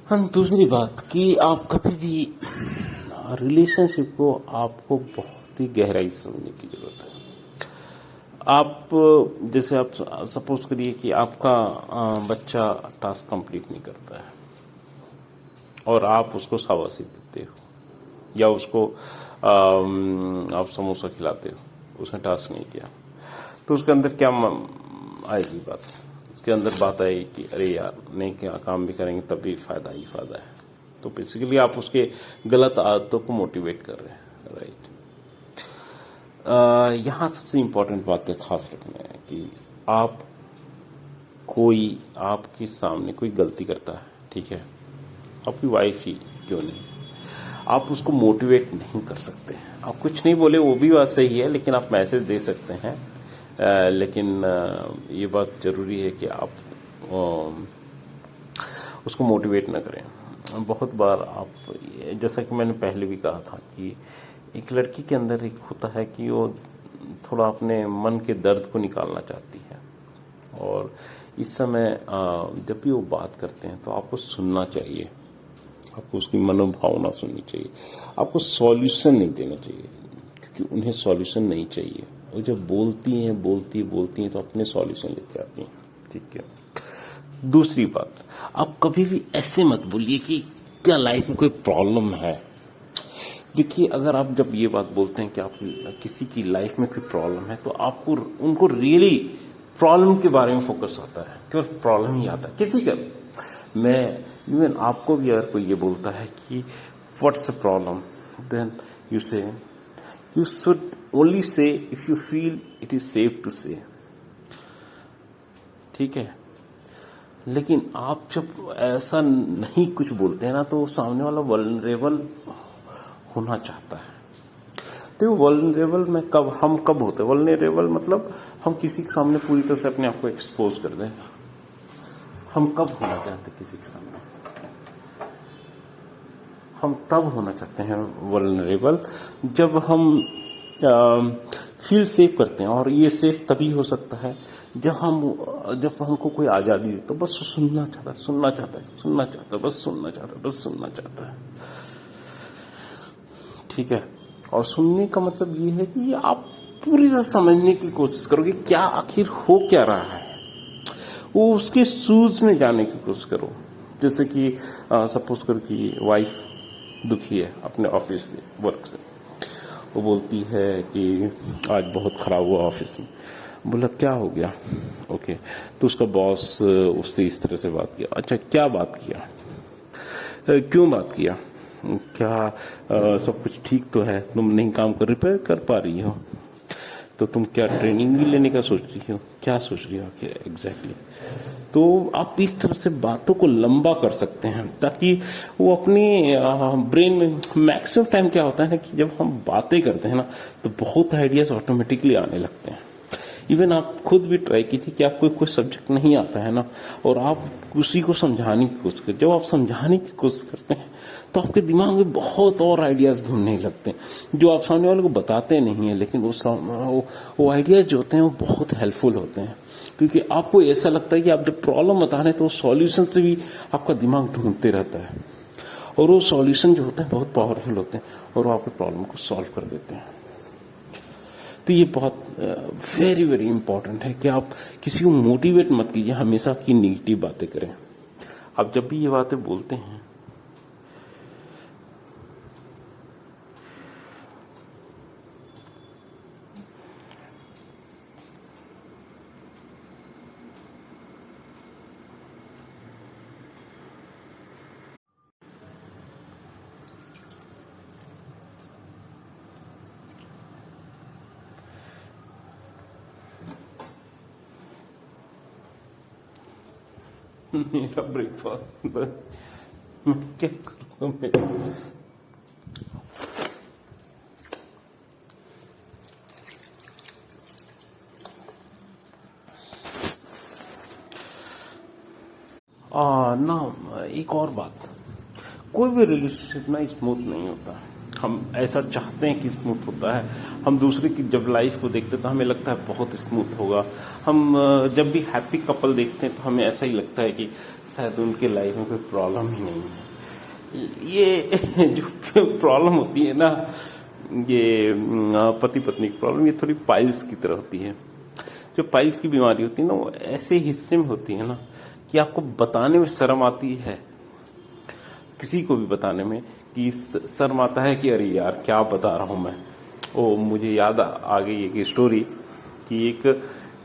हम दूसरी बात कि आप कभी भी रिलेशनशिप को आपको बहुत ही गहराई से समझने की जरूरत है। आप जैसे आप सपोज करिए कि आपका बच्चा टास्क कंप्लीट नहीं करता है और आप उसको शाबाशी देते हो या उसको आप समोसा खिलाते हो, उसने टास्क नहीं किया, तो उसके अंदर क्या आएगी बात? उसके अंदर बात आएगी कि अरे यार नहीं क्या काम भी करेंगे तब भी फायदा ही फायदा है। तो बेसिकली आप उसके गलत आदतों को मोटिवेट कर रहे हैं, राइट। यहाँ सबसे इम्पोर्टेंट बात है खास रखना है कि आप कोई आपके सामने कोई गलती करता है, ठीक है, आपकी वाइफ ही क्यों नहीं, आप उसको मोटिवेट नहीं कर सकते। आप कुछ नहीं बोले वो भी बात सही है, लेकिन आप मैसेज दे सकते हैं। लेकिन ये बात जरूरी है कि आप उसको मोटिवेट ना करें। बहुत बार आप, जैसा कि मैंने पहले भी कहा था कि एक लड़की के अंदर एक होता है कि वो थोड़ा अपने मन के दर्द को निकालना चाहती है, और इस समय जब भी वो बात करते हैं तो आपको सुनना चाहिए, आपको उसकी मनोभावना सुननी चाहिए, आपको सॉल्यूशन नहीं देना चाहिए, क्योंकि उन्हें सॉल्यूशन नहीं चाहिए। वो जब बोलती हैं तो अपने सॉल्यूशन लेते आती हैं, ठीक है। दूसरी बात, आप कभी भी ऐसे मत बोलिए कि क्या लाइफ में कोई प्रॉब्लम है। देखिए, अगर आप जब ये बात बोलते हैं कि आप किसी की लाइफ में कोई प्रॉब्लम है, तो आपको उनको रियली प्रॉब्लम के बारे में फोकस आता है, केवल प्रॉब्लम ही आता है किसी का। मैं इवन आपको भी अगर कोई ये बोलता है कि what's a problem, then you should only say if you feel it is safe to say, ठीक है। लेकिन आप जब ऐसा नहीं कुछ बोलते हैं ना, तो सामने वाला वल्नरेबल होना चाहता है। तो वल्नरेबल में हम कब होते हैं? वल्नरेबल मतलब हम किसी के सामने पूरी तरह से अपने आप को एक्सपोज कर दें। हम कब होना चाहते हैं किसी के सामने? हम तब होना चाहते हैं वल्नरेबल जब हम फील सेफ करते हैं, और ये सेफ तभी हो सकता है जब हमको कोई आजादी दे, तो बस सुनना चाहता है, बस सुनना चाहता है, ठीक है। और सुनने का मतलब ये है कि आप पूरी तरह समझने की कोशिश करोगे क्या आखिर हो क्या रहा है, वो उसके शूज में जाने की कोशिश करो। जैसे कि सपोज करो कि वाइफ दुखी है अपने ऑफिस से, वर्क से, वो बोलती है कि आज बहुत खराब हुआ ऑफिस में। बोला क्या हो गया? ओके, तो उसका बॉस उससे इस तरह से बात किया। अच्छा, क्या बात किया? क्यों बात किया? क्या सब कुछ ठीक तो है? तुम नहीं काम रिपेयर कर पा रही हो, तो तुम क्या ट्रेनिंग भी लेने का सोच रही हो? क्या सोच रही हो आखिर एग्जैक्टली? तो आप इस तरह से बातों को लंबा कर सकते हैं, ताकि वो अपनी ब्रेन में मैक्सिमम टाइम क्या होता है ना कि जब हम बातें करते हैं ना, तो बहुत आइडियाज ऑटोमेटिकली आने लगते हैं। इवन आप खुद भी ट्राई की थी कि आपको कोई सब्जेक्ट नहीं आता है ना, और आप उसी को समझाने की कोशिश करते, जब आप समझाने की कोशिश करते हैं तो आपके दिमाग में बहुत और आइडियाज घूमने लगते हैं, जो आप सामने वाले को बताते नहीं है, लेकिन वो आइडियाज जो होते हैं वो बहुत हेल्पफुल होते हैं, क्योंकि आपको ऐसा लगता है कि आप जब प्रॉब्लम बता रहे हैं तो सॉल्यूशन से भी आपका दिमाग ढूंढते रहता है, और वो सॉल्यूशन जो होते हैं बहुत पावरफुल होते हैं, और वो आपके प्रॉब्लम को सॉल्व कर देते हैं। तो ये बहुत वेरी वेरी इंपॉर्टेंट है कि आप किसी को मोटिवेट मत कीजिए हमेशा की निगेटिव बातें करें। आप जब भी ये बातें बोलते हैं, मेरा ब्रेकफास्ट मैं क्या करूँगा? मेरा ना, एक और बात, कोई भी रिलेशनशिप ना स्मूथ नहीं होता। हम ऐसा चाहते हैं कि स्मूथ होता है, हम दूसरे की जब लाइफ को देखते हैं तो हमें लगता है बहुत स्मूथ होगा। हम जब भी हैप्पी कपल देखते हैं तो हमें ऐसा ही लगता है कि शायद उनके लाइफ में कोई प्रॉब्लम ही नहीं है। ये जो प्रॉब्लम होती है ना, ये पति पत्नी की प्रॉब्लम, ये थोड़ी पाइल्स की तरह होती है। जो पाइल्स की बीमारी होती है ना, वो ऐसे हिस्से में होती है ना कि आपको बताने में शर्म आती है, किसी को भी बताने में कि शर्म आता है कि अरे यार क्या बता रहा हूं मैं। ओ मुझे याद आ गई एक स्टोरी कि एक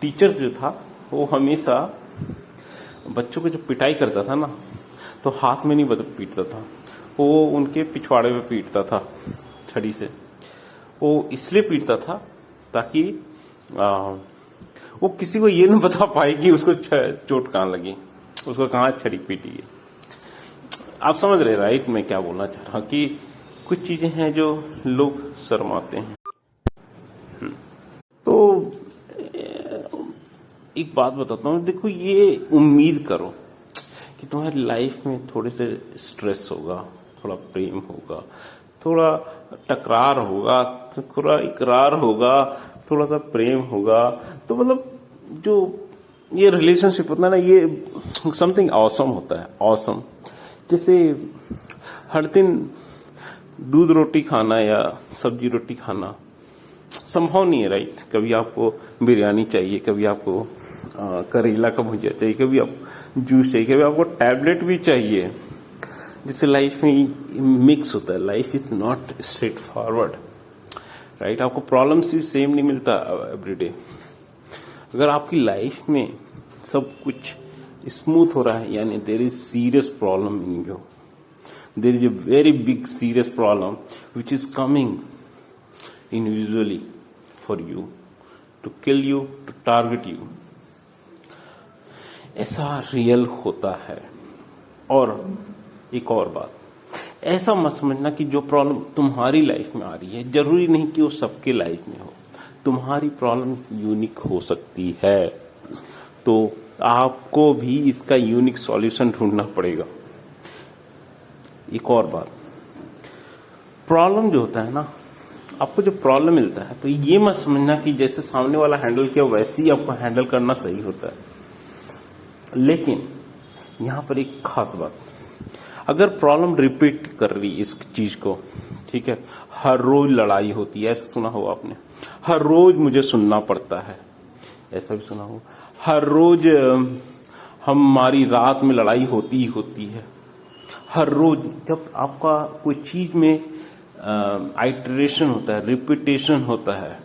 टीचर जो था वो हमेशा बच्चों को जब पिटाई करता था ना, तो हाथ में नहीं पीटता था, वो उनके पिछवाड़े में पीटता था छड़ी से। वो इसलिए पीटता था ताकि वो किसी को ये नहीं बता पाए कि उसको चोट कहाँ लगी, उसको कहाँ छड़ी पीटी है। आप समझ रहे राइट मैं क्या बोलना चाह रहा हूँ, कि कुछ चीजें हैं जो लोग शर्माते हैं। तो एक बात बताता हूँ, देखो ये उम्मीद करो कि तुम्हारी लाइफ में थोड़े से स्ट्रेस होगा, थोड़ा प्रेम होगा, थोड़ा टकरार होगा, थोड़ा इकरार होगा, थोड़ा सा प्रेम होगा, तो मतलब जो ये रिलेशनशिप होता है ना, ये समथिंग ऑसम होता है, ऑसम। जैसे हर दिन दूध रोटी खाना या सब्जी रोटी खाना संभव नहीं है राइट। कभी आपको बिरयानी चाहिए, कभी आपको करेला का भुजिया चाहिए, कभी आप जूस चाहिए, कभी आपको टैबलेट भी चाहिए। जिससे लाइफ में मिक्स होता है, life is not straight forward right. आपको प्रॉब्लम्स भी सेम नहीं मिलता एवरीडे। अगर आपकी लाइफ में सब कुछ स्मूथ हो रहा है, यानी there is serious problem in you, there is a very big serious problem which is coming individually for you to kill you, to target you, ऐसा रियल होता है। और एक और बात, ऐसा मत समझना कि जो प्रॉब्लम तुम्हारी लाइफ में आ रही है जरूरी नहीं कि वो सबके लाइफ में हो। तुम्हारी प्रॉब्लम यूनिक हो सकती है, तो आपको भी इसका यूनिक सॉल्यूशन ढूंढना पड़ेगा। एक और बात, प्रॉब्लम जो होता है ना, आपको जो प्रॉब्लम मिलता है तो ये मत समझना कि जैसे सामने वाला हैंडल किया वैसे ही आपको हैंडल करना सही होता है। लेकिन यहां पर एक खास बात, अगर प्रॉब्लम रिपीट कर रही इस चीज को, ठीक है, हर रोज लड़ाई होती है, ऐसा सुना हो आपने, हर रोज मुझे सुनना पड़ता है, ऐसा भी सुना हो, हर रोज हमारी रात में लड़ाई होती ही होती है, हर रोज जब आपका कोई चीज में आइटरेशन होता है, रिपीटेशन होता है,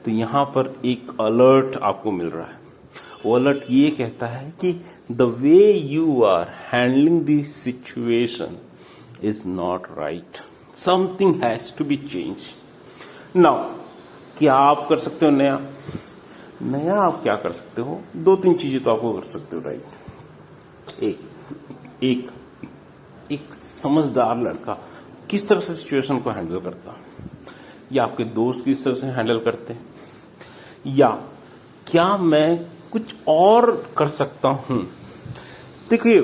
तो यहां पर एक अलर्ट आपको मिल रहा है। वो अलर्ट ये कहता है कि the way you are handling this situation is not right, something has to be change. Now क्या आप कर सकते हो नया आप क्या कर सकते हो? दो तीन चीजें तो आपको कर सकते हो राइट। एक समझदार लड़का किस तरह से सिचुएशन को हैंडल करता, या आपके दोस्त किस तरह से हैंडल करते, या क्या मैं कुछ और कर सकता हूं। देखिए,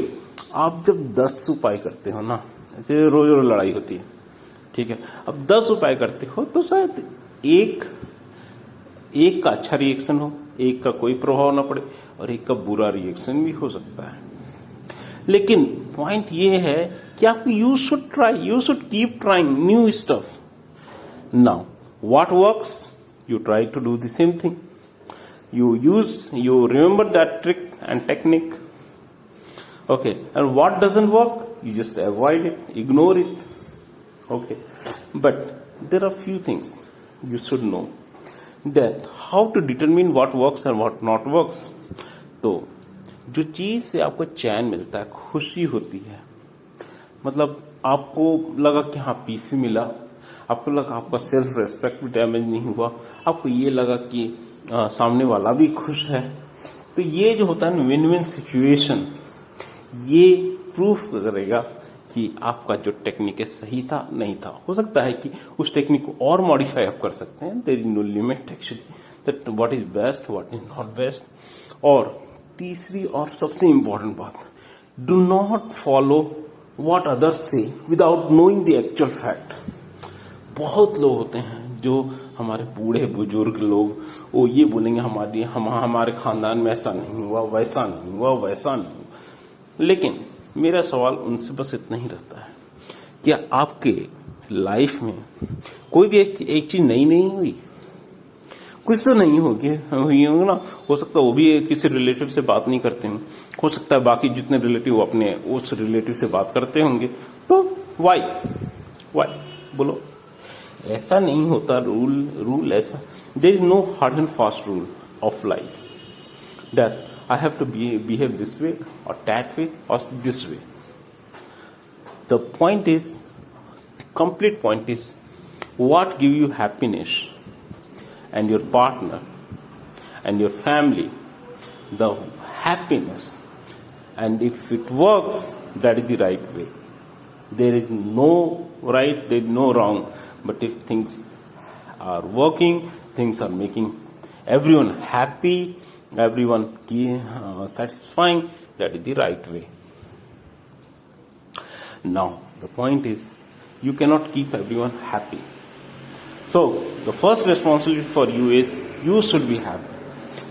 आप जब 10 उपाय करते हो ना, जैसे रोज रोज लड़ाई होती है, ठीक है, अब 10 उपाय करते हो तो शायद एक का अच्छा रिएक्शन हो, एक का कोई प्रभाव ना पड़े, और एक का बुरा रिएक्शन भी हो सकता है। लेकिन पॉइंट ये है कि आप you should keep trying new stuff. Now what works, you try to do the same thing, you remember that trick and technique, okay, and what doesn't work, you just avoid it, ignore it, okay. But there are few things you should know, that how to determine what works and what not works. तो जो चीज से आपको चैन मिलता है, खुशी होती है, मतलब आपको लगा कि हाँ पीस मिला, आपको लगा आपका सेल्फ रेस्पेक्ट भी डैमेज नहीं हुआ, आपको ये लगा कि सामने वाला भी खुश है, तो ये जो होता है ना विन विन सिचुएशन, ये प्रूफ करेगा कि आपका जो टेक्निक है सही था नहीं था। हो सकता है कि उस टेक्निक को और मॉडिफाई आप कर सकते हैं, there is no limit actually, that what is best what is not best. और तीसरी और सबसे इंपॉर्टेंट बात, do not follow what others say without knowing the actual fact. बहुत लोग होते हैं जो हमारे बूढ़े बुजुर्ग लोग, वो ये बोलेंगे हमारे खानदान में ऐसा नहीं हुआ, वैसा नहीं हुआ, वैसा नहीं हुआ। लेकिन मेरा सवाल उनसे बस इतना ही रहता है, क्या आपके लाइफ में कोई भी एक चीज नई नहीं हुई? कुछ तो नहीं हुई होगी ना। हो सकता है वो भी किसी रिलेटिव से बात नहीं करते हैं, हो सकता है बाकी जितने रिलेटिव अपने उस रिलेटिव से बात करते होंगे, तो वाई बोलो। ऐसा नहीं होता। रूल ऐसा, there is no hard and fast rule of life that I have to behave this way or that way or this way. The point is, complete point is, what give you happiness and your partner and your family, the happiness, and if it works, that is the right way. There is no right, there is no wrong. But if things are working, things are making everyone happy, everyone satisfying, that is the right way. Now the point is, you cannot keep everyone happy. So the first responsibility for you is, you should be happy.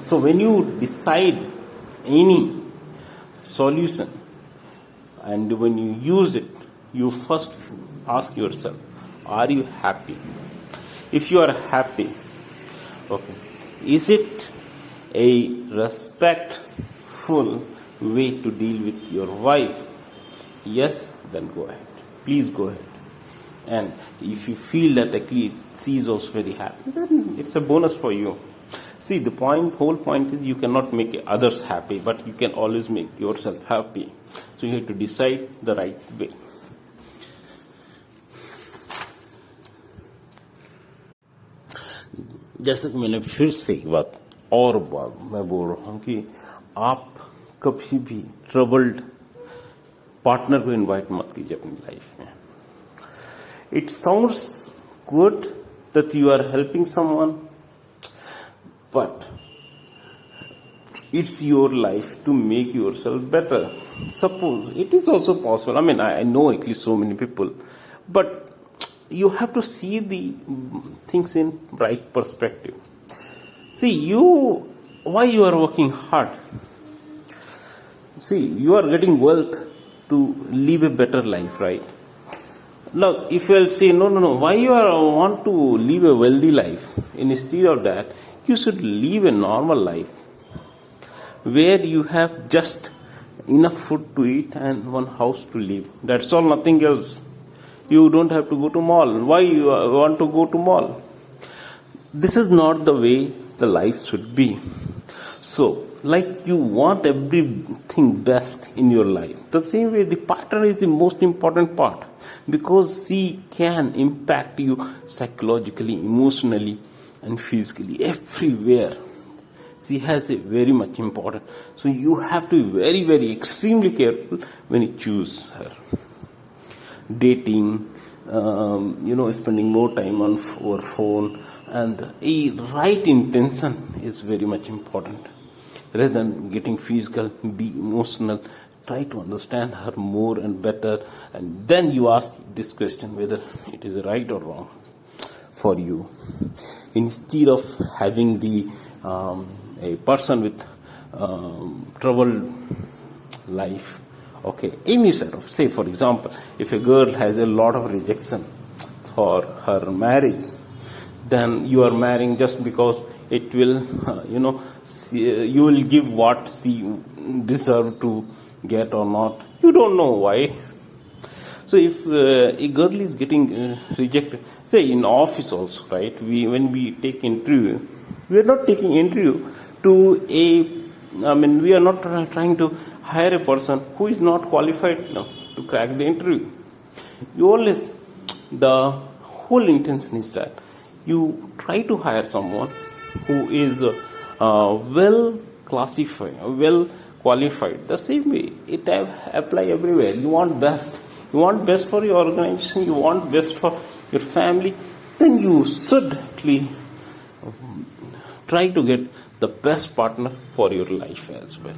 So when you decide any solution and when you use it, you first ask yourself, are you happy? If you are happy, okay, is it a respectful way to deal with your wife? Yes, then go ahead. Please go ahead. And if you feel that actually she is also very happy, then it's a bonus for you. See, the whole point is, you cannot make others happy, but you can always make yourself happy. So you have to decide the right way. जैसे कि मैंने फिर से एक बात और मैं बोल रहा हूं कि आप कभी भी ट्रबल्ड पार्टनर को इनवाइट मत कीजिए अपनी लाइफ में. It sounds good that you are helping someone, but it's your life to make yourself better. Suppose it is also possible. I mean, I know at least so many people, but you have to see the things in right perspective. See, why you are working hard? See, you are getting wealth to live a better life, right? Now, if you will say, no, why you want to live a wealthy life? Instead of that, you should live a normal life, where you have just enough food to eat and one house to live. That's all, nothing else. You don't have to go to mall. Why you want to go to mall? This is not the way the life should be. So, like you want everything best in your life, the same way the partner is the most important part, because she can impact you psychologically, emotionally and physically, everywhere. She has a very much important. So you have to be very, very extremely careful when you choose her. Dating, spending more time on over phone, and a right intention is very much important. Rather than getting physical, be emotional. Try to understand her more and better, and then you ask this question whether it is right or wrong for you. Instead of having a person with troubled life, okay, any sort of, say for example, if a girl has a lot of rejection for her marriage, then you are marrying just because it will, you will give what she deserve to get or not. You don't know why. So if a girl is getting rejected, say in office also, right? When we take interview, we are not taking interview we are not trying to hire a person who is not qualified to crack the interview. The whole intention is that you try to hire someone who is well classified, well qualified. The same way it apply everywhere. You want best. You want best for your organization. You want best for your family. Then you should actually try to get the best partner for your life as well.